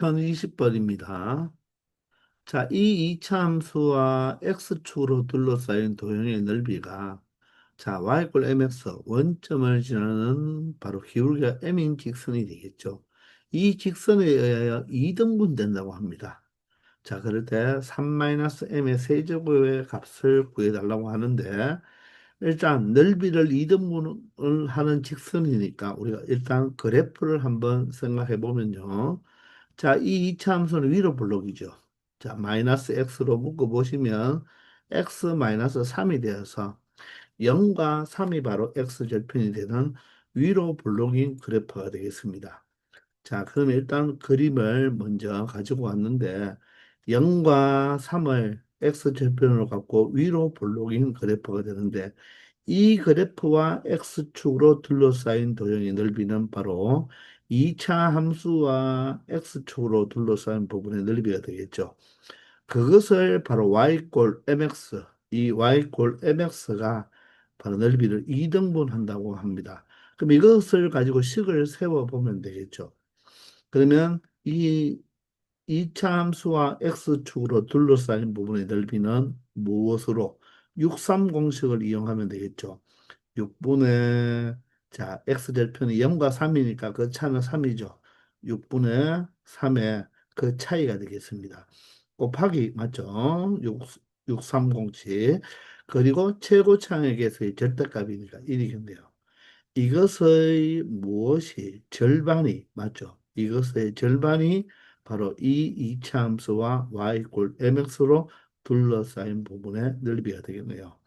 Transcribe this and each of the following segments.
1020번입니다. 자, 이 이차함수와 x축으로 둘러싸인 도형의 넓이가 y꼴 mx 원점을 지나는 바로 기울기가 m인 직선이 되겠죠. 이 직선에 의하여 2등분 된다고 합니다. 자, 그럴 때 3-m의 세제곱의 값을 구해달라고 하는데 일단 넓이를 2등분을 하는 직선이니까 우리가 일단 그래프를 한번 생각해 보면요. 자, 이 이차함수는 위로 블록이죠. 자, 마이너스 x로 묶어보시면 x 마이너스 3이 되어서 0과 3이 바로 x절편이 되는 위로 블록인 그래프가 되겠습니다. 자, 그럼 일단 그림을 먼저 가지고 왔는데 0과 3을 x절편으로 갖고 위로 블록인 그래프가 되는데 이 그래프와 x축으로 둘러싸인 도형의 넓이는 바로 2차 함수와 x축으로 둘러싸인 부분의 넓이가 되겠죠. 그것을 바로 y꼴 mx, 이 y꼴 mx가 바로 넓이를 2등분 한다고 합니다. 그럼 이것을 가지고 식을 세워보면 되겠죠. 그러면 이 2차 함수와 x축으로 둘러싸인 부분의 넓이는 무엇으로? 63 공식을 이용하면 되겠죠. 6분의 x절편이 0과 3이니까 그 차는 3이죠. 6분의 3의 그 차이가 되겠습니다. 곱하기 맞죠? 630치 그리고 최고차항에게서의 절대값이니까 1이겠네요. 이것의 무엇이 절반이 맞죠? 이것의 절반이 바로 이 이차함수와 y 꼴 mx로 둘러싸인 부분의 넓이가 되겠네요.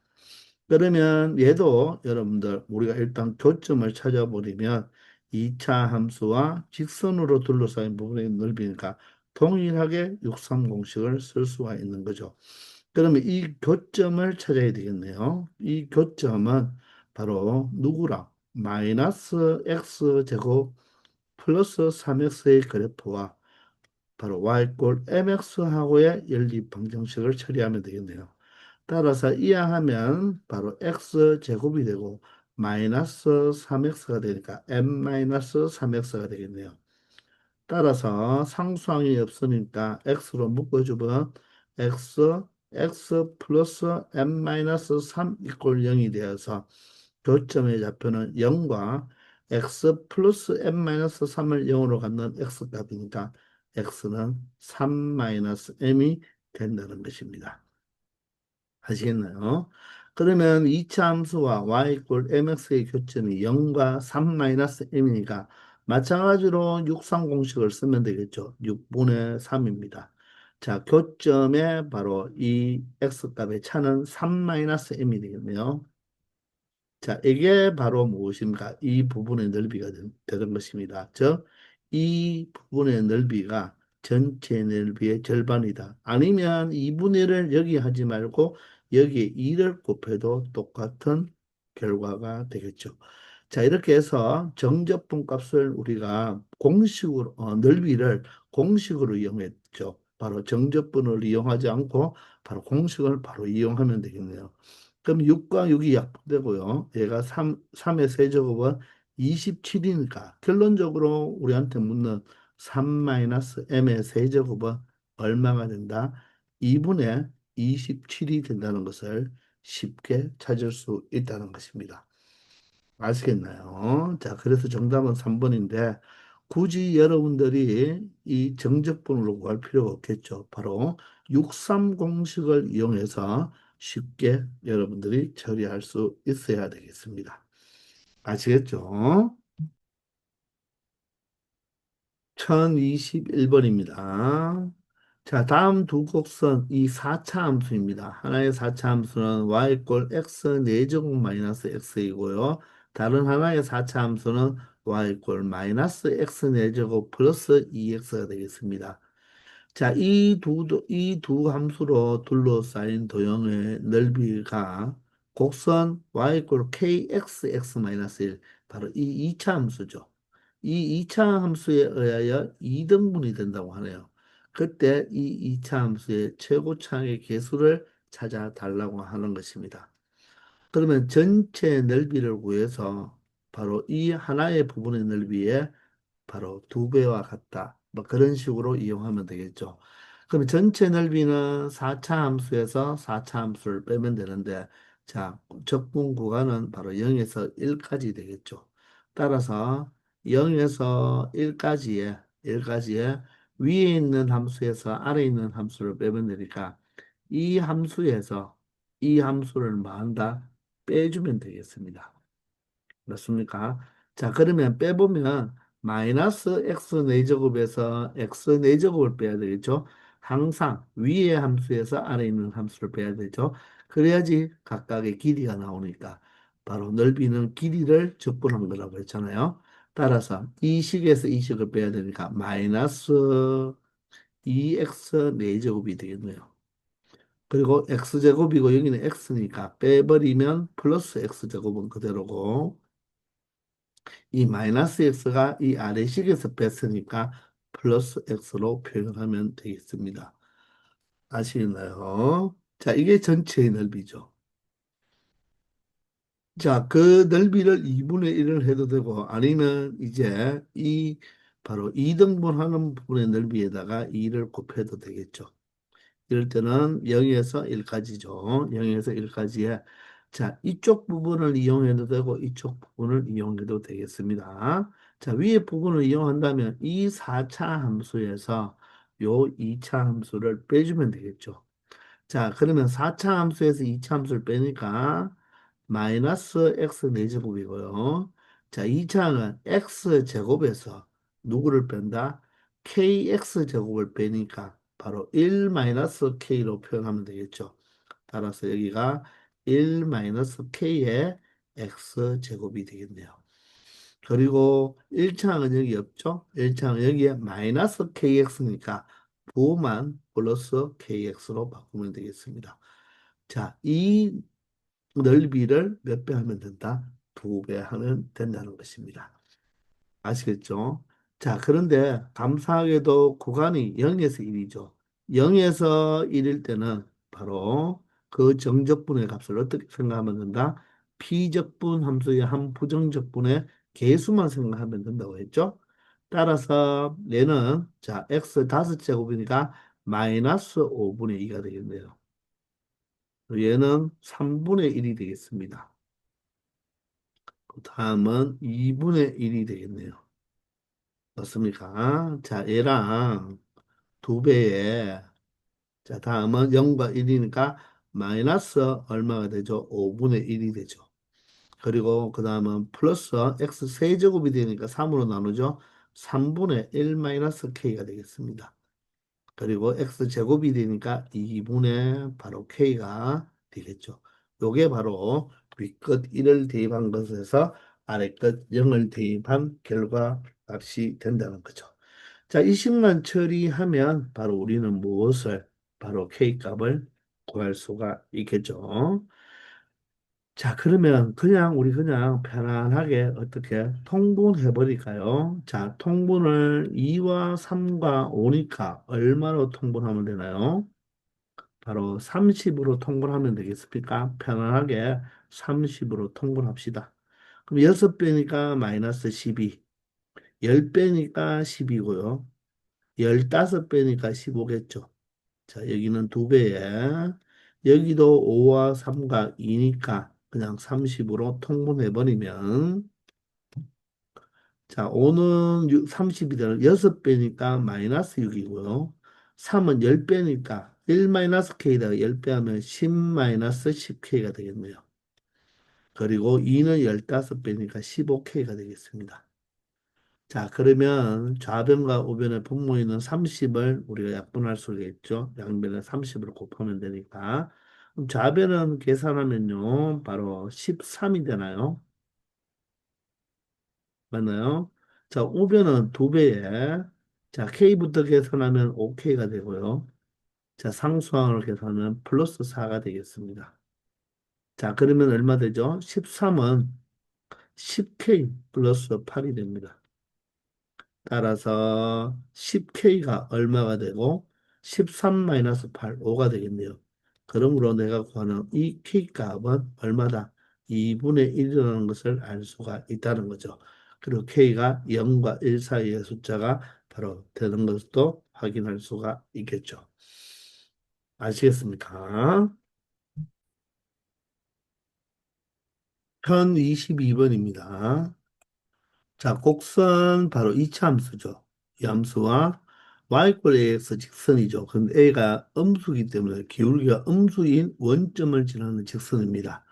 그러면 얘도 여러분들 우리가 일단 교점을 찾아버리면 2차 함수와 직선으로 둘러싸인 부분의 넓이니까 동일하게 63 공식을 쓸 수가 있는 거죠. 그러면 이 교점을 찾아야 되겠네요. 이 교점은 바로 누구랑? 마이너스 x제곱 플러스 3x의 그래프와 바로 y꼴 mx하고의 연립 방정식을 처리하면 되겠네요. 따라서 이항하면 바로 x제곱이 되고 마이너스 3x가 되니까 m-3x가 되겠네요. 따라서 상수항이 없으니까 x로 묶어주면 x 플러스 m-3 이꼴 0이 되어서 교점의 좌표는 0과 x 플러스 m-3을 0으로 갖는 x값이니까 x는 3-m이 된다는 것입니다. 아시겠나요? 그러면 이차 함수와 y 이꼴 mx의 교점이 0과 3-m이니까 마찬가지로 육상 공식을 쓰면 되겠죠. 6분의 3입니다. 자, 교점에 바로 이 x값의 차는 3-m이 되겠네요. 자, 이게 바로 무엇입니까? 이 부분의 넓이가 되는 것입니다. 즉, 이 부분의 넓이가 전체 넓이의 절반이다. 아니면 2분의 1을 여기 하지 말고 여기에 2를 곱해도 똑같은 결과가 되겠죠. 자, 이렇게 해서 정적분 값을 우리가 공식으로, 넓이를 공식으로 이용했죠. 바로 정적분을 이용하지 않고 바로 공식을 바로 이용하면 되겠네요. 그럼 6과 6이 약분되고요. 얘가 3의 세제곱은 27이니까 결론적으로 우리한테 묻는 3-m의 세제곱은 얼마가 된다? 2분의 27이 된다는 것을 쉽게 찾을 수 있다는 것입니다. 아시겠나요? 자, 그래서 정답은 3번인데 굳이 여러분들이 이 정적분으로 구할 필요가 없겠죠. 바로 63 공식을 이용해서 쉽게 여러분들이 처리할 수 있어야 되겠습니다. 아시겠죠? 1021번입니다. 자, 다음 두 곡선 이 4차 함수입니다. 하나의 4차 함수는 y꼴 x 4제곱 마이너스 x이고요. 다른 하나의 4차 함수는 y꼴 마이너스 x 4제곱 플러스 2x가 되겠습니다. 자, 이 두 함수로 둘러싸인 도형의 넓이가 곡선 y꼴 kxx-1 바로 이 2차 함수죠. 이 2차 함수에 의하여 2등분이 된다고 하네요. 그때 이 2차 함수의 최고차의 개수를 찾아 달라고 하는 것입니다. 그러면 전체 넓이를 구해서 바로 이 하나의 부분의 넓이에 바로 두 배와 같다. 뭐 그런 식으로 이용하면 되겠죠. 그럼 전체 넓이는 4차 함수에서 4차 함수를 빼면 되는데, 자, 적분 구간은 바로 0에서 1까지 되겠죠. 따라서 0에서 1까지에 위에 있는 함수에서 아래에 있는 함수를 빼면 되니까 이 함수에서 이 함수를 뭐 한다? 빼주면 되겠습니다. 맞습니까? 자, 그러면 빼보면 마이너스 x 4제곱에서 x 4제곱을 빼야 되겠죠? 항상 위의 함수에서 아래에 있는 함수를 빼야 되죠. 그래야지 각각의 길이가 나오니까 바로 넓이는 길이를 적분한 거라고 했잖아요. 따라서 이 식에서 이 식을 빼야 되니까 마이너스 2x 4제곱이 되겠네요. 그리고 x제곱이고 여기는 x니까 빼버리면 플러스 x제곱은 그대로고 이 마이너스 x가 이 아래식에서 뺐으니까 플러스 x로 표현하면 되겠습니다. 아시겠나요? 자, 이게 전체의 넓이죠. 자, 그 넓이를 2분의 1을 해도 되고 아니면 이제 이 바로 2등분하는 부분의 넓이에다가 2를 곱해도 되겠죠. 이럴 때는 0에서 1까지죠. 0에서 1까지에 자, 이쪽 부분을 이용해도 되고 이쪽 부분을 이용해도 되겠습니다. 자, 위에 부분을 이용한다면 이 4차 함수에서 요 2차 함수를 빼주면 되겠죠. 자, 그러면 4차 함수에서 2차 함수를 빼니까 마이너스 x 4제곱이고요. 자, 2차는 x 제곱에서 누구를 뺀다? kx 제곱을 빼니까 바로 1 마이너스 k로 표현하면 되겠죠. 따라서 여기가 1 마이너스 k의 x 제곱이 되겠네요. 그리고 1차항은 여기 없죠? 1차항은 여기에 마이너스 kx니까 부호만 플러스 kx로 바꾸면 되겠습니다. 자, 이 넓이를 몇 배 하면 된다? 2배 하면 된다는 것입니다. 아시겠죠? 자, 그런데 감사하게도 구간이 0에서 1이죠. 0에서 1일 때는 바로 그 정적분의 값을 어떻게 생각하면 된다? 피적분 함수의 한 부정적분의 개수만 생각하면 된다고 했죠? 따라서 얘는 자, x 5제곱이니까 마이너스 5분의 2가 되겠네요. 얘는 3분의 1이 되겠습니다. 그 다음은 2분의 1이 되겠네요. 맞습니까? 자, 얘랑 2배에, 자, 다음은 0과 1이니까 마이너스 얼마가 되죠? 5분의 1이 되죠. 그리고 그 다음은 플러스 x 세제곱이 되니까 3으로 나누죠. 3분의 1 마이너스 k가 되겠습니다. 그리고 x 제곱이 되니까 2분의 바로 k가 되겠죠. 요게 바로 윗끝 1을 대입한 것에서 아래끝 0을 대입한 결과 값이 된다는 거죠. 자, 이 식만 처리하면 바로 우리는 무엇을 바로 k 값을 구할 수가 있겠죠. 자, 그러면 우리 그냥 편안하게 어떻게 통분해 버릴까요? 자, 통분을 2와 3과 5니까 얼마로 통분하면 되나요? 바로 30으로 통분하면 되겠습니까? 편안하게 30으로 통분합시다. 그럼 6배니까 마이너스 12, 10배니까 10이고요. 15배니까 15겠죠. 자, 여기는 2배에 여기도 5와 3과 2니까 그냥 30으로 통분해버리면 자, 5는 30이 되는 6배니까 마이너스 6이고요. 3은 10배니까 1 마이너스 k에다가 10배 하면 10 마이너스 10k가 되겠네요. 그리고 2는 15배니까 15k가 되겠습니다. 자, 그러면 좌변과 우변의 분모있는 30을 우리가 약분할 수가 있죠. 양변에 30을 곱하면 되니까. 그럼 좌변은 계산하면요. 바로 13이 되나요? 맞나요? 자, 우변은 2배에 자, k부터 계산하면 5k가 되고요. 자, 상수항을 계산하면 플러스 4가 되겠습니다. 자, 그러면 얼마 되죠? 13은 10k 플러스 8이 됩니다. 따라서 10K가 얼마가 되고 13-8, 5가 되겠네요. 그러므로 내가 구하는 이 K 값은 얼마다? 2분의 1이라는 것을 알 수가 있다는 거죠. 그리고 K가 0과 1 사이의 숫자가 바로 되는 것도 확인할 수가 있겠죠. 아시겠습니까? 편 22번입니다. 자, 곡선 바로 이차 함수죠. 이 함수와 y꼴 ax 직선이죠. 근데 a가 음수이기 때문에 기울기가 음수인 원점을 지나는 직선입니다.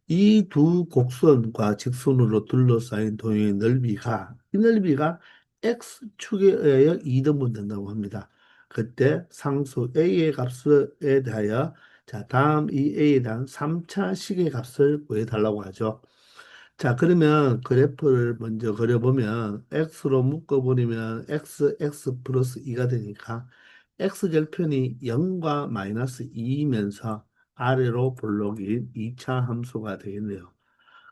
이 두 곡선과 직선으로 둘러싸인 도형의 넓이가 이 넓이가 x축에 의하여 2등분 된다고 합니다. 그때 상수 a의 값에 대하여 자, 다음 이 a에 대한 3차 식의 값을 구해달라고 하죠. 자, 그러면 그래프를 먼저 그려보면 x로 묶어버리면 x 플러스 2가 되니까 x절편이 0과 마이너스 2이면서 아래로 볼록인 2차 함수가 되겠네요.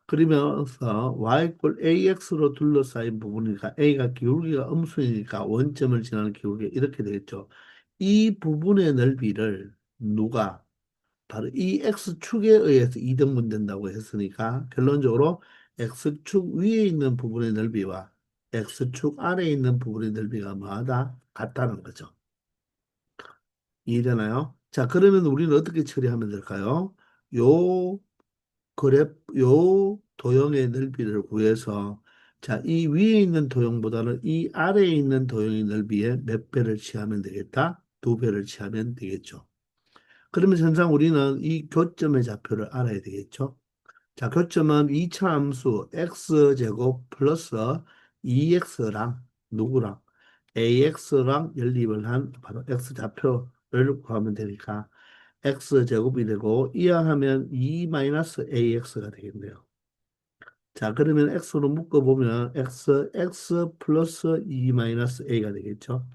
그러면서 y꼴 ax로 둘러싸인 부분이니까 a가 기울기가 음수이니까 원점을 지나는 기울기 이렇게 되겠죠. 이 부분의 넓이를 누가 바로 이 x축에 의해서 이등분 된다고 했으니까 결론적으로 x축 위에 있는 부분의 넓이와 x축 아래에 있는 부분의 넓이가 뭐하다? 같다는 거죠. 이해되나요? 자, 그러면 우리는 어떻게 처리하면 될까요? 요 요 도형의 넓이를 구해서 자, 이 위에 있는 도형보다는 이 아래에 있는 도형의 넓이에 몇 배를 취하면 되겠다? 두 배를 취하면 되겠죠. 그러면 현상 우리는 이 교점의 좌표를 알아야 되겠죠. 자, 교점은 2차 함수 x제곱 플러스 2x랑 누구랑 ax랑 연립을 한 바로 x좌표를 구하면 되니까 x제곱이 되고 이항하면 2 마이너스 ax가 되겠네요. 자, 그러면 x로 묶어보면 x 플러스 2 마이너스 a가 되겠죠.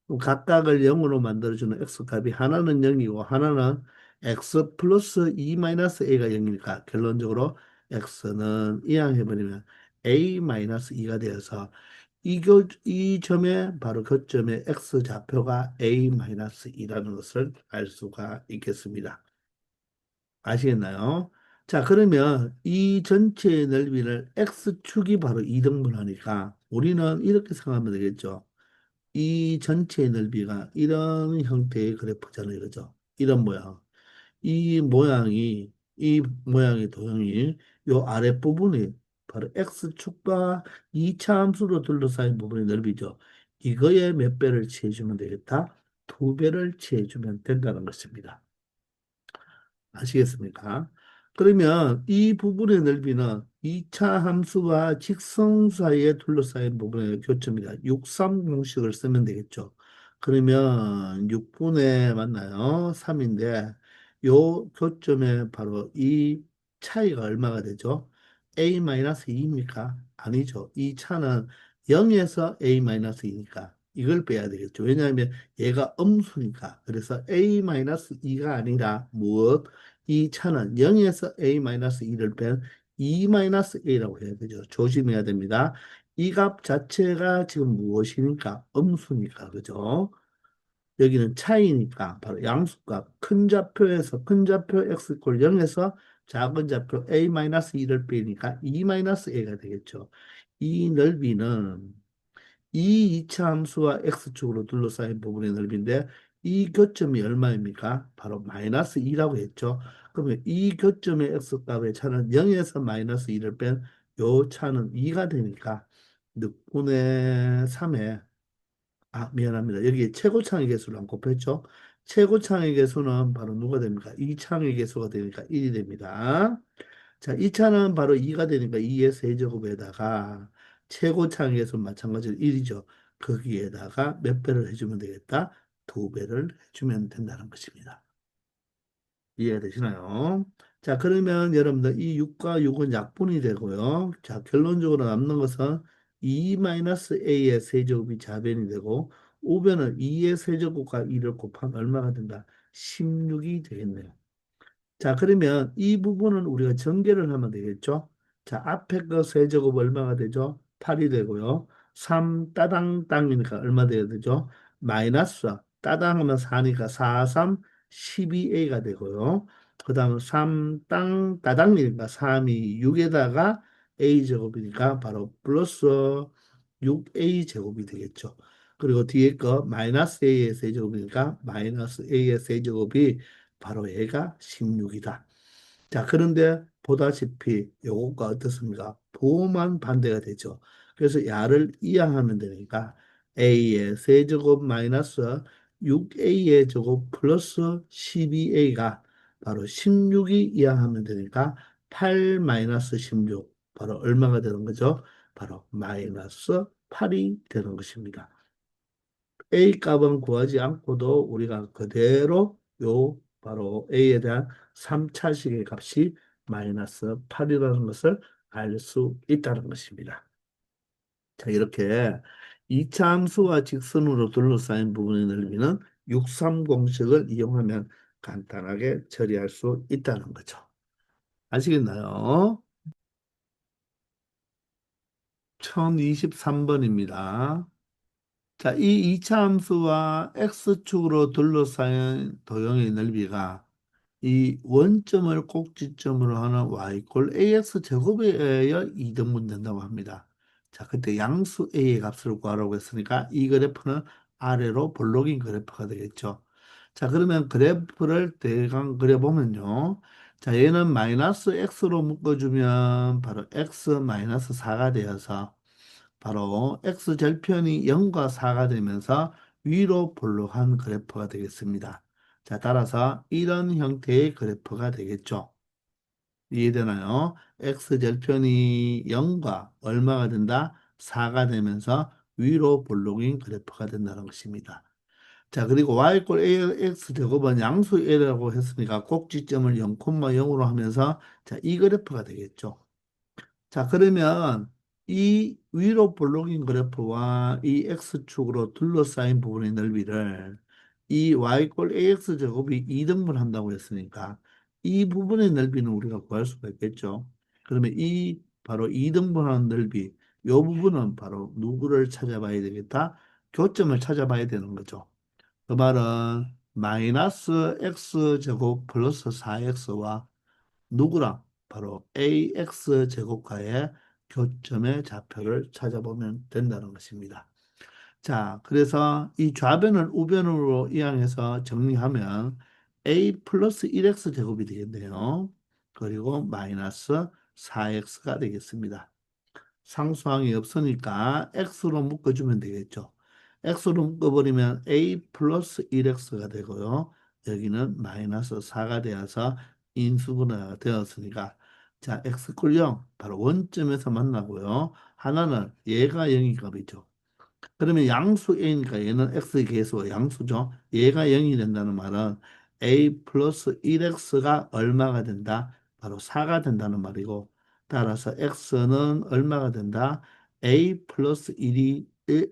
그럼 각각을 0으로 만들어주는 x값이 하나는 0이고 하나는 x 플러스 2 마이너스 a가 0이니까 결론적으로 x는 이항해버리면 a 마이너스 2가 되어서 이 점에 바로 교점의 x 좌표가 a 마이너스 2라는 것을 알 수가 있겠습니다. 아시겠나요? 자, 그러면 이 전체의 넓이를 x축이 바로 2등분하니까 우리는 이렇게 생각하면 되겠죠. 이 전체의 넓이가 이런 형태의 그래프잖아요. 그죠? 이런 모양. 이 모양의 도형이 요 아랫부분이 바로 X축과 이차 함수로 둘러싸인 부분의 넓이죠. 이거에 몇 배를 취해주면 되겠다? 두 배를 취해주면 된다는 것입니다. 아시겠습니까? 그러면 이 부분의 넓이는 2차 함수와 직선 사이에 둘러싸인 부분의 교점이다. 63 공식을 쓰면 되겠죠. 그러면 6분의 맞나요? 3인데 요 교점에 바로 이 차이가 얼마가 되죠? a-2입니까? 아니죠. 이 차는 0에서 a-2니까 이걸 빼야 되겠죠. 왜냐하면 얘가 음수니까. 그래서 a-2가 아니라 무엇? 이 차는 0에서 a-2를 뺀 2-a라고 해야 되죠. 조심해야 됩니다. 이 값 자체가 지금 무엇이니까? 음수니까. 그죠? 여기는 차이니까 바로 양수값 큰 좌표에서 큰 좌표 x 꼴 0에서 작은 좌표 a-2를 빼니까 2-a가 되겠죠. 이 넓이는 이 이차 함수와 x축으로 둘러싸인 부분의 넓이인데 이 교점이 얼마입니까? 바로 마이너스 2라고 했죠. 그러면 이 교점의 x값의 차는 0에서 마이너스 2를 뺀 요 차는 2가 되니까 6분의 3에 미안합니다. 여기 최고창의 개수를 안 곱했죠. 최고창의 개수는 바로 누가 됩니까? 이 창의 개수가 되니까 1이 됩니다. 자, 이 차는 바로 2가 되니까 2의 세제곱에다가 최고창의 개수는 마찬가지로 1이죠. 거기에다가 몇 배를 해주면 되겠다? 두 배를 해주면 된다는 것입니다. 이해되시나요? 자, 그러면 여러분들 이 6과 6은 약분이 되고요. 자, 결론적으로 남는 것은 2-a의 세제곱이 자변이 되고 우변은 2의 세제곱과 2를 곱하면 얼마가 된다? 16이 되겠네요. 자, 그러면 이 부분은 우리가 전개를 하면 되겠죠? 자, 앞에 거 세제곱 얼마가 되죠? 8이 되고요. 3 따당 땅이니까 얼마 돼야 되죠? 마이너스 따당 하면 4니까 4, 3, 12a가 되고요. 그 다음에 3 땅 따당이니까 3이 6에다가 a제곱이니까 바로 플러스 6a제곱이 되겠죠. 그리고 뒤에 거 마이너스 a의 세제곱이니까 마이너스 a의 세제곱이 바로 얘가 16이다. 자, 그런데 보다시피 요것과 어떻습니까? 부호만 반대가 되죠. 그래서 야를 이항하면 되니까 a의 세제곱 마이너스 6a의 제곱 플러스 12a가 바로 16이 이항하면 되니까 8 마이너스 16 바로 얼마가 되는 거죠? 바로 마이너스 8이 되는 것입니다. A 값은 구하지 않고도 우리가 그대로 요 바로 A에 대한 3차식의 값이 마이너스 8이라는 것을 알 수 있다는 것입니다. 자, 이렇게 이차 함수와 직선으로 둘러싸인 부분의 넓이는 63 공식을 이용하면 간단하게 처리할 수 있다는 거죠. 아시겠나요? 1023번입니다. 자, 이 이차 함수와 x축으로 둘러싸인 도형의 넓이가 이 원점을 꼭지점으로 하는 y 꼴 ax 제곱에 의하여 2등분 된다고 합니다. 자, 그때 양수 a의 값을 구하라고 했으니까 이 그래프는 아래로 볼록인 그래프가 되겠죠. 자, 그러면 그래프를 대강 그려보면요. 자, 얘는 마이너스 x로 묶어주면 바로 x 마이너스 4가 되어서 바로 x절편이 0과 4가 되면서 위로 볼록한 그래프가 되겠습니다. 자, 따라서 이런 형태의 그래프가 되겠죠. 이해되나요? x절편이 0과 얼마가 된다? 4가 되면서 위로 볼록인 그래프가 된다는 것입니다. 자, 그리고 y꼴 ax제곱은 양수 a라고 했으니까 꼭지점을 0,0으로 하면서 자, 이 그래프가 되겠죠. 자, 그러면 이 위로 볼록인 그래프와 이 x축으로 둘러싸인 부분의 넓이를 이 y꼴 ax 제곱이 2등분 한다고 했으니까 이 부분의 넓이는 우리가 구할 수가 있겠죠. 그러면 이 바로 2등분하는 넓이 이 부분은 바로 누구를 찾아봐야 되겠다? 교점을 찾아봐야 되는 거죠. 그 말은 마이너스 x 제곱 플러스 4x와 누구랑? 바로 ax 제곱과의 교점의 좌표를 찾아보면 된다는 것입니다. 자, 그래서 이 좌변을 우변으로 이항해서 정리하면 a 플러스 1x 제곱이 되겠네요. 그리고 마이너스 4x가 되겠습니다. 상수항이 없으니까 x로 묶어주면 되겠죠. x로 묶어버리면 a 플러스 1x가 되고요. 여기는 마이너스 4가 되어서 인수분해가 되었으니까 자, x꼴 0 바로 원점에서 만나고요. 하나는 얘가 0이 값이죠. 그러면 양수 a니까 얘는 x의 계수가 양수죠. 얘가 0이 된다는 말은 a 플러스 1x가 얼마가 된다? 바로 4가 된다는 말이고 따라서 x는 얼마가 된다? a 플러스 1이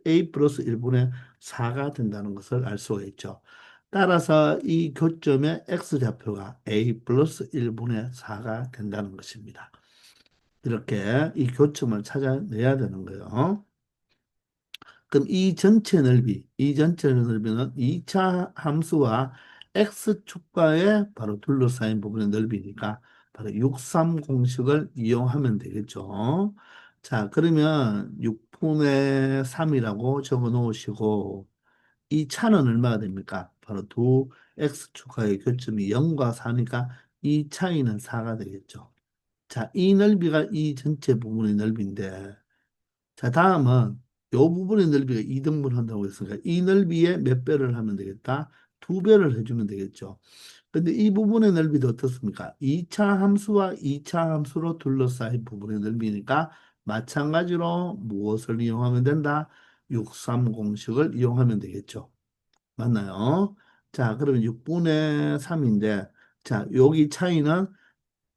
a 플러스 1분의 4가 된다는 것을 알 수가 있죠. 따라서 이 교점의 x좌표가 a 플러스 1분의 4가 된다는 것입니다. 이렇게 이 교점을 찾아내야 되는 거예요. 그럼 이 전체 넓이는 2차 함수와 x축과의 바로 둘러싸인 부분의 넓이니까 바로 63 공식을 이용하면 되겠죠. 자, 그러면 6분의 3이라고 적어 놓으시고 이 차는 얼마가 됩니까? 바로 두 x축과의 교점이 0과 4니까 이 차이는 4가 되겠죠. 자, 이 넓이가 이 전체 부분의 넓이인데 자, 다음은 요 부분의 넓이가 2등분 한다고 했으니까 이 넓이에 몇 배를 하면 되겠다? 2배를 해주면 되겠죠. 근데 이 부분의 넓이도 어떻습니까? 2차 함수와 2차 함수로 둘러싸인 부분의 넓이니까 마찬가지로 무엇을 이용하면 된다? 63 공식을 이용하면 되겠죠. 맞나요? 자, 그러면 6분의 3인데 자, 여기 차이는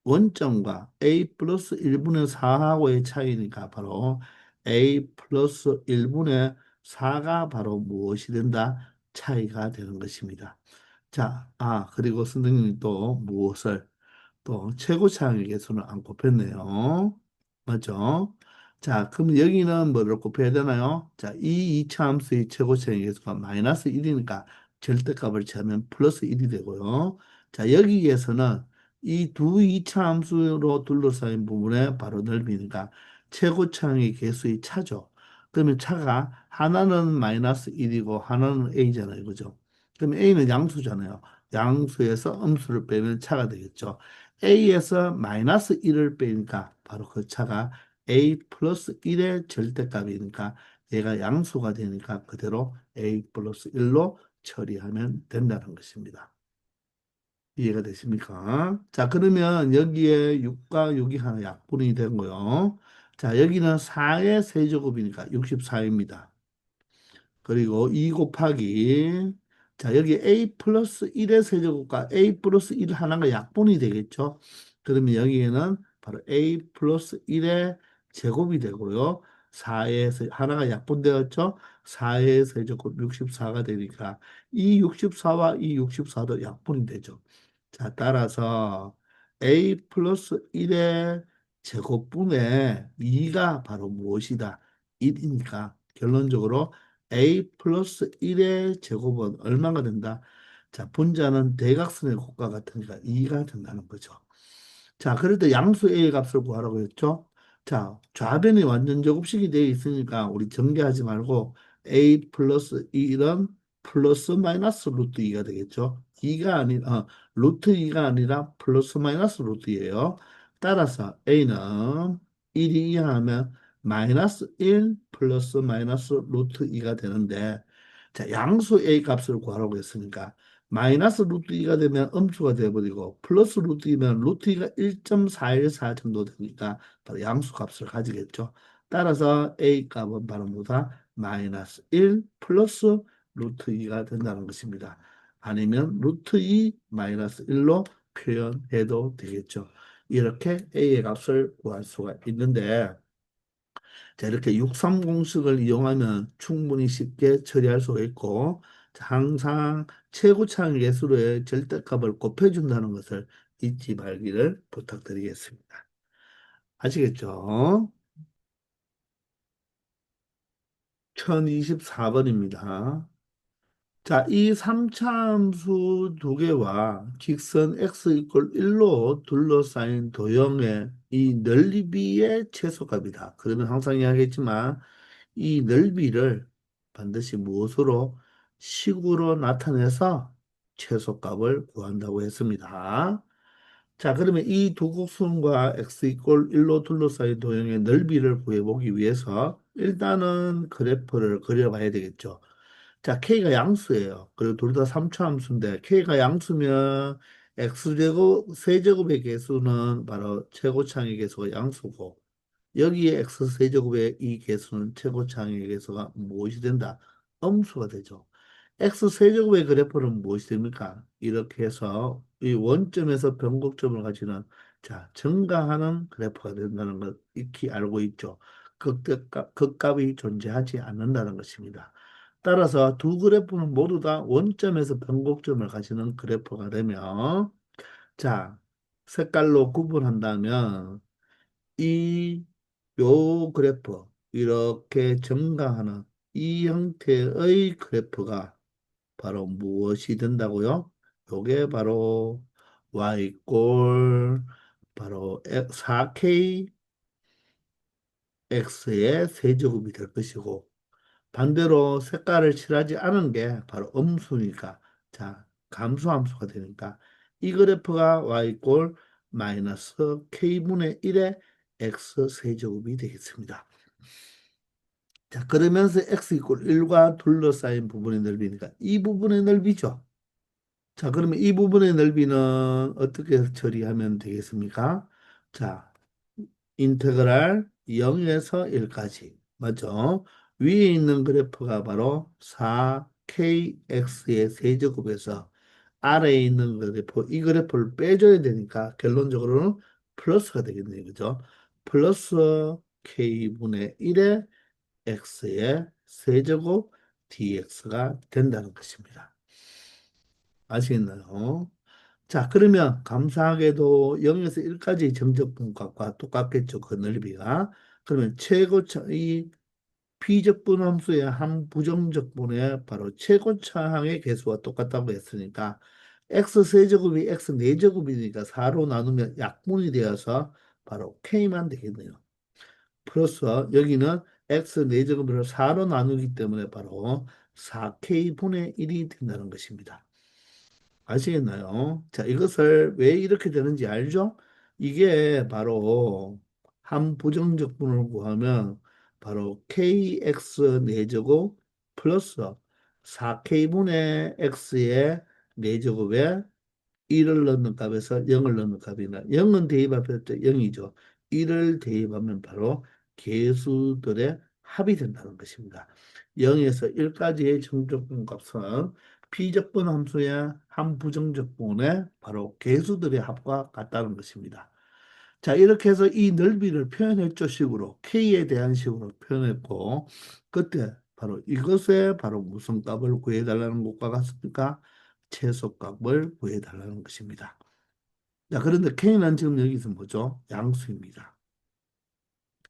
원점과 a 플러스 1분의 4하고의 차이니까 바로 a 플러스 1분의 4가 바로 무엇이 된다? 차이가 되는 것입니다. 자, 그리고 선생님이 또 무엇을 또 최고차항의 개수는 안 곱했네요. 맞죠? 자, 그럼 여기는 뭐를 곱해야 되나요? 자, 이 이차함수의 최고차항의 개수가 마이너스 1이니까 절대값을 제하면 플러스 1이 되고요. 자, 여기에서는 이 두 이차 함수로 둘러싸인 부분에 바로 넓이니까 최고차의 개수의 차죠. 그러면 차가 하나는 마이너스 1이고 하나는 a잖아요. 그죠? 그러면 a는 양수잖아요. 양수에서 음수를 빼면 차가 되겠죠. a에서 마이너스 1을 빼니까 바로 그 차가 a 플러스 1의 절대값이니까 얘가 양수가 되니까 그대로 a 플러스 1로 처리하면 된다는 것입니다. 이해가 되십니까? 자, 그러면 여기에 6과 6이 하나 약분이 되고요. 자, 여기는 4의 세제곱이니까 64입니다. 그리고 2 곱하기, 자, 여기 a 플러스 1의 세제곱과 a 플러스 1 하나가 약분이 되겠죠. 그러면 여기에는 바로 a 플러스 1의 제곱이 되고요. 4의 하나가 약분되었죠. 4의 세제곱 64가 되니까 이 64와 이 64도 약분이 되죠. 자, 따라서 a 플러스 1의 제곱분의 2가 바로 무엇이다? 1이니까 결론적으로 a 플러스 1의 제곱은 얼마가 된다? 자, 분자는 대각선의 곱과 같으니까 2가 된다는 거죠. 자, 그럴 때 양수 A의 값을 구하라고 했죠. 자, 좌변이 완전 제곱식이 되어 있으니까 우리 전개하지 말고 A 플러스 1은 플러스 마이너스 루트 2가 되겠죠. 2가 아니라, 루트 2가 아니라 플러스 마이너스 루트 2예요. 따라서 A는 1이 이하하면 마이너스 1 플러스 마이너스 루트 2가 되는데, 자, 양수 A 값을 구하라고 했으니까 마이너스 루트 2가 되면 음수가 되어버리고 플러스 루트 2면 루트 2가 1.414 정도 되니까 바로 양수 값을 가지겠죠. 따라서 A 값은 바로 뭐다? 마이너스 1 플러스 루트 2가 된다는 것입니다. 아니면 루트 2 마이너스 1로 표현해도 되겠죠. 이렇게 A의 값을 구할 수가 있는데 자, 이렇게 육삼 공식을 이용하면 충분히 쉽게 처리할 수가 있고, 자, 항상 최고차항 계수로의 절대값을 곱해준다는 것을 잊지 말기를 부탁드리겠습니다. 아시겠죠? 1024번입니다. 자, 이 3차함수 두 개와 직선 x 이퀄 1로 둘러싸인 도형의 이 넓이의 최소값이다. 그러면 항상 이야기했지만 이 넓이를 반드시 무엇으로 식으로 나타내서 최소값을 구한다고 했습니다. 자, 그러면 이 두 곡선과 x 이퀄 1로 둘러싸인 도형의 넓이를 구해보기 위해서 일단은 그래프를 그려봐야 되겠죠. 자, K가 양수예요. 그리고 둘 다 3차 함수인데 K가 양수면 X제곱, 세제곱의 개수는 바로 최고차항의 개수가 양수고 여기에 x 세제곱의 이 개수는 최고차항의 개수가 무엇이 된다? 음수가 되죠. x 세제곱의 그래프는 무엇이 됩니까? 이렇게 해서 이 원점에서 변곡점을 가지는 자 증가하는 그래프가 된다는 걸 익히 알고 있죠. 극값이 존재하지 않는다는 것입니다. 따라서 두 그래프는 모두 다 원점에서 변곡점을 가지는 그래프가 되면 자 색깔로 구분한다면 이 요 그래프 이렇게 증가하는 이 형태의 그래프가 바로 무엇이 된다고요? 요게 바로 y 바로 4kx의 세제곱이 될 것이고 반대로 색깔을 칠하지 않은 게 바로 음수니까 자 감소함수가 되니까 이 그래프가 y 마이너스 k분의 1의 x 세제곱이 되겠습니다. 자, 그러면서 x 이퀄 1과 둘러싸인 부분의 넓이니까 이 부분의 넓이죠. 자, 그러면 이 부분의 넓이는 어떻게 처리하면 되겠습니까? 자, 인테그랄 0에서 1까지. 맞죠? 위에 있는 그래프가 바로 4kx의 세제곱에서 아래에 있는 그래프, 이 그래프를 빼줘야 되니까 결론적으로는 플러스가 되겠네요. 그죠? 플러스 k분의 1의 x의 세제곱 dx가 된다는 것입니다. 아시겠나요? 자, 그러면 감사하게도 0에서 1까지 정적분값과 똑같겠죠. 그 넓이가. 그러면 최고차, 이 비적분함수의 한 부정적분의 바로 최고차항의 개수와 똑같다고 했으니까 x 세제곱이 x 4제곱이니까 4로 나누면 약분이 되어서 바로 k만 되겠네요. 플러스 여기는 x 4제곱을 4로 나누기 때문에 바로 4k분의 1이 된다는 것입니다. 아시겠나요? 자, 이것을 왜 이렇게 되는지 알죠? 이게 바로 한 부정적분을 구하면 바로 kx 4제곱 플러스 4k분의 x의 4제곱에 1을 넣는 값에서 0을 넣는 값이나 0은 대입할 때 0이죠. 1을 대입하면 바로 개수들의 합이 된다는 것입니다. 0에서 1까지의 정적분 값은 비적분 함수의 한 부정적분의 바로 개수들의 합과 같다는 것입니다. 자, 이렇게 해서 이 넓이를 표현했죠, 식으로. K에 대한 식으로 표현했고, 그때 바로 이것에 바로 무슨 값을 구해달라는 것과 같습니까? 최소값을 구해달라는 것입니다. 자, 그런데 K는 지금 여기서 뭐죠? 양수입니다.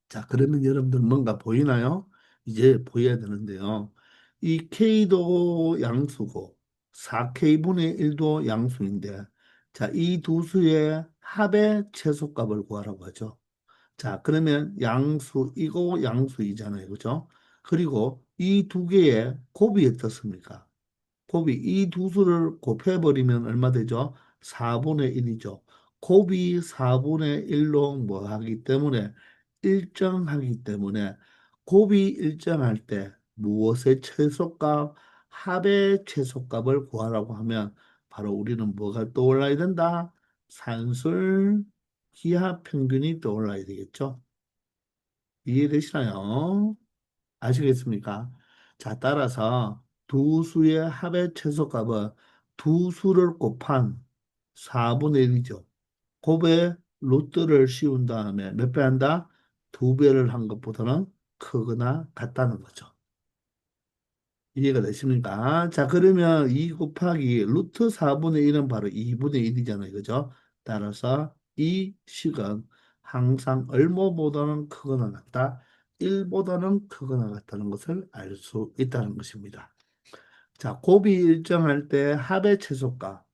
자, 그러면 여러분들 뭔가 보이나요? 이제 보여야 되는데요. 이 K도 양수고 4K분의 1도 양수인데, 자, 이 두 수의 합의 최소값을 구하라고 하죠. 자, 그러면 양수이고 양수이잖아요. 그죠? 그리고 이 두 개의 곱이 어떻습니까? 곱이 이 두 수를 곱해버리면 얼마 되죠? 4분의 1이죠. 곱이 4분의 1로 뭐 하기 때문에 일정하기 때문에 곱이 일정할 때 무엇의 최소값, 합의 최소값을 구하라고 하면 바로 우리는 뭐가 떠올라야 된다? 산술 기하 평균이 떠올라야 되겠죠. 이해되시나요? 아시겠습니까? 자, 따라서 두 수의 합의 최소값은 두 수를 곱한 4분의 1이죠. 곱에 루트를 씌운 다음에 몇 배 한다? 두 배를 한 것보다는 크거나 같다는 거죠. 이해가 되십니까? 자, 그러면 2 곱하기 루트 4분의 1은 바로 2분의 1이잖아요. 그죠? 따라서 이 식은 항상 얼마보다는 크거나 같다. 1보다는 크거나 같다는 것을 알 수 있다는 것입니다. 자, 곱이 일정할 때 합의 최소값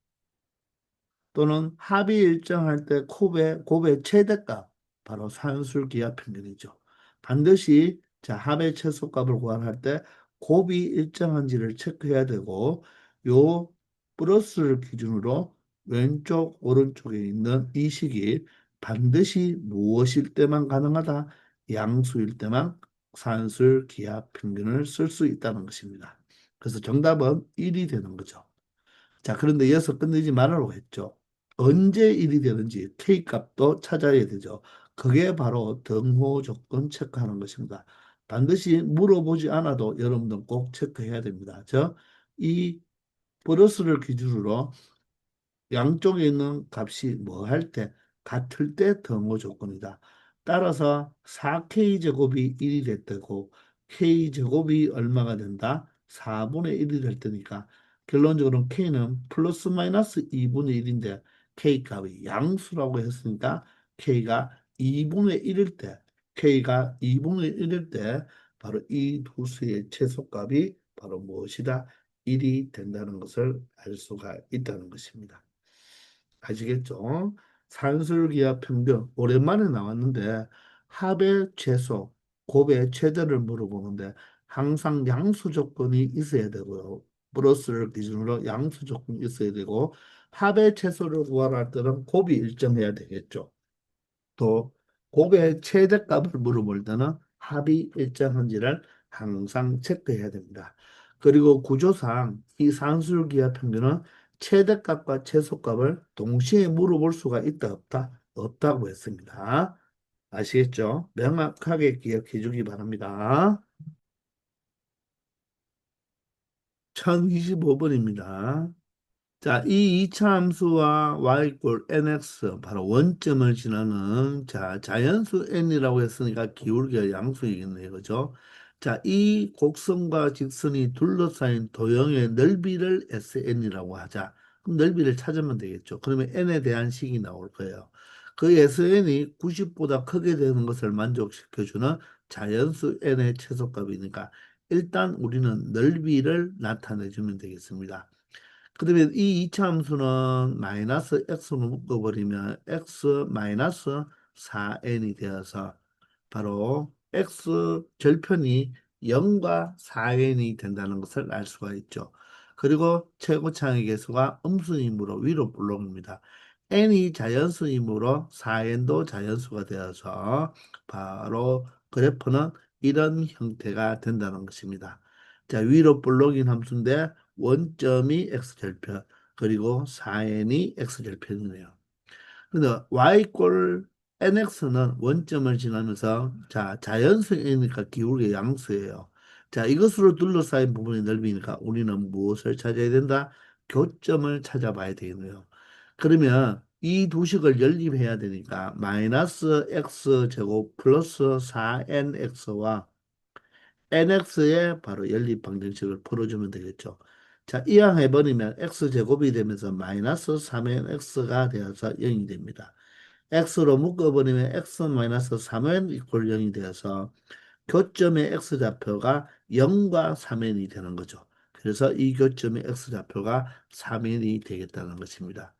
또는 합이 일정할 때 곱의 최대값, 바로 산술기하 평균이죠. 반드시 자, 합의 최소값을 구할 때 곱이 일정한지를 체크해야 되고, 요 플러스를 기준으로 왼쪽 오른쪽에 있는 이 식이 반드시 무엇일 때만 가능하다? 양수일 때만 산술기하 평균을 쓸 수 있다는 것입니다. 그래서 정답은 1이 되는 거죠. 자, 그런데 여기서 끝내지 말라고 했죠. 언제 일이 되는지 K값도 찾아야 되죠. 그게 바로 등호 조건 체크하는 것입니다. 반드시 물어보지 않아도 여러분들 꼭 체크해야 됩니다. 이 플러스를 기준으로 양쪽에 있는 값이 뭐 할 때 같을 때 등호 조건이다. 따라서 4K제곱이 1이 됐다고 K제곱이 얼마가 된다? 4분의 1이 될 테니까 결론적으로 K는 플러스 마이너스 2분의 1인데 K값이 양수라고 했으니까 K가 2분의 1일 때 K가 2분의 1일 때 바로 이 두 수의 최소값이 바로 무엇이다? 1이 된다는 것을 알 수가 있다는 것입니다. 아시겠죠? 산술기하 평균 오랜만에 나왔는데 합의 최소, 곱의 최대를 물어보는데 항상 양수 조건이 있어야 되고요. 플러스를 기준으로 양수 조건이 있어야 되고 합의 최소를 구하라 할 때는 곱이 일정해야 되겠죠. 또 곱의 최대값을 물어볼 때는 합이 일정한지를 항상 체크해야 됩니다. 그리고 구조상 이 산술기하 평균은 최대값과 최소값을 동시에 물어볼 수가 있다 없다? 없다고 했습니다. 아시겠죠? 명확하게 기억해 주기 바랍니다. 1025번입니다. 자, 이 이차 함수와 y 꼴 nx 바로 원점을 지나는 자, 자연수 n이라고 했으니까 기울기가 양수이겠네요. 그죠? 자, 이 곡선과 직선이 둘러싸인 도형의 넓이를 SN이라고 하자. 그럼 넓이를 찾으면 되겠죠. 그러면 n에 대한 식이 나올 거예요. 그 SN이 90보다 크게 되는 것을 만족시켜주는 자연수 n의 최소값이니까 일단 우리는 넓이를 나타내 주면 되겠습니다. 그러면 이 이차함수는 마이너스 x로 묶어버리면 x 마이너스 4n이 되어서 바로 x 절편이 0과 4n이 된다는 것을 알 수가 있죠. 그리고 최고차의 계수가 음수이므로 위로 불러옵니다. n이 자연수이므로 4n도 자연수가 되어서 바로 그래프는 이런 형태가 된다는 것입니다. 자, 위로 불러긴 함수인데 원점이 x절편 그리고 4n이 x절편이네요. 근데 y nx는 원점을 지나면서 자 자연수이니까 기울기 양수예요. 자 이것으로 둘러싸인 부분의 넓이니까 우리는 무엇을 찾아야 된다? 교점을 찾아봐야 되겠네요. 그러면 이 두 식을 연립해야 되니까 마이너스 x 제곱 플러스 4nx와 nx의 바로 연립 방정식을 풀어주면 되겠죠. 자, 이항해버리면 x제곱이 되면서 마이너스 3nx가 되어서 0이 됩니다. x로 묶어버리면 x 마이너스 3n 이퀄 0이 되어서 교점의 x좌표가 0과 3n이 되는 거죠. 그래서 이 교점의 x좌표가 3n이 되겠다는 것입니다.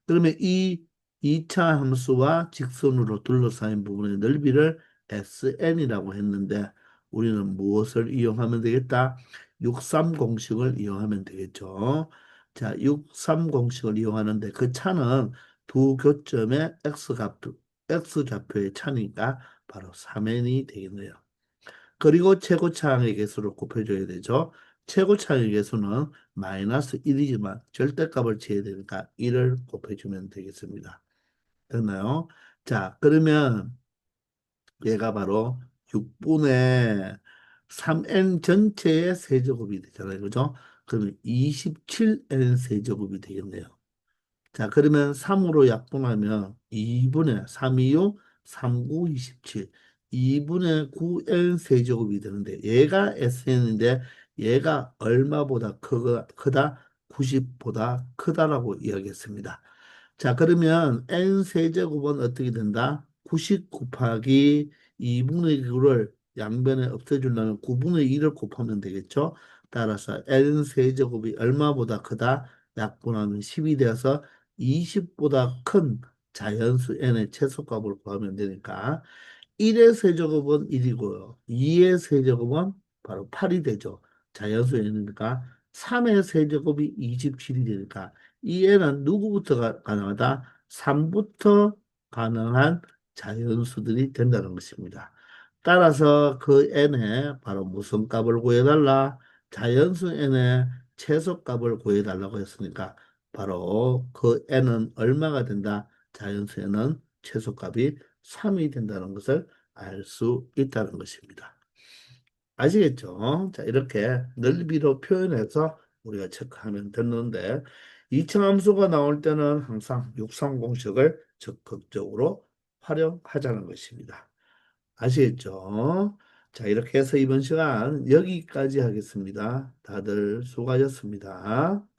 그러면 이 2차 함수와 직선으로 둘러싸인 부분의 넓이를 SN이라고 했는데 우리는 무엇을 이용하면 되겠다? 63 공식을 이용하면 되겠죠. 자, 63 공식을 이용하는데 그 차는 두 교점의 X좌표의 차니까 바로 3n이 되겠네요. 그리고 최고차항의 개수를 곱해줘야 되죠. 최고차항의 개수는 마이너스 1이지만 절대값을 취해야 되니까 1을 곱해주면 되겠습니다. 됐나요? 자, 그러면 얘가 바로 6분의 3n 전체의 세제곱이 되잖아요. 그죠? 그러면 27n 세제곱이 되겠네요. 자, 그러면 3으로 약분하면 2분의 3, 2, 6, 3, 9, 27. 2분의 9n 세제곱이 되는데 얘가 SN인데 얘가 얼마보다 크다? 90보다 크다라고 이야기했습니다. 자, 그러면 n 세제곱은 어떻게 된다? 90 곱하기 2분의 9를 양변에 없애주려면 9분의 2를 곱하면 되겠죠? 따라서 n 세제곱이 얼마보다 크다? 약분하면 10이 되어서 20보다 큰 자연수 n의 최소값을 구하면 되니까 1의 세제곱은 1이고요. 2의 세제곱은 바로 8이 되죠. 자연수 n이니까 3의 세제곱이 27이 되니까 이 n은 누구부터 가능하다? 3부터 가능한 자연수들이 된다는 것입니다. 따라서 그 n의 바로 무슨 값을 구해달라? 자연수 n의 최소값을 구해달라고 했으니까 바로 그 n은 얼마가 된다? 자연수 n은 최소값이 3이 된다는 것을 알 수 있다는 것입니다. 아시겠죠? 자, 이렇게 넓이로 표현해서 우리가 체크하면 되는데 이층함수가 나올 때는 항상 육상 공식을 적극적으로 활용하자는 것입니다. 아시겠죠? 자, 이렇게 해서 이번 시간 여기까지 하겠습니다. 다들 수고하셨습니다.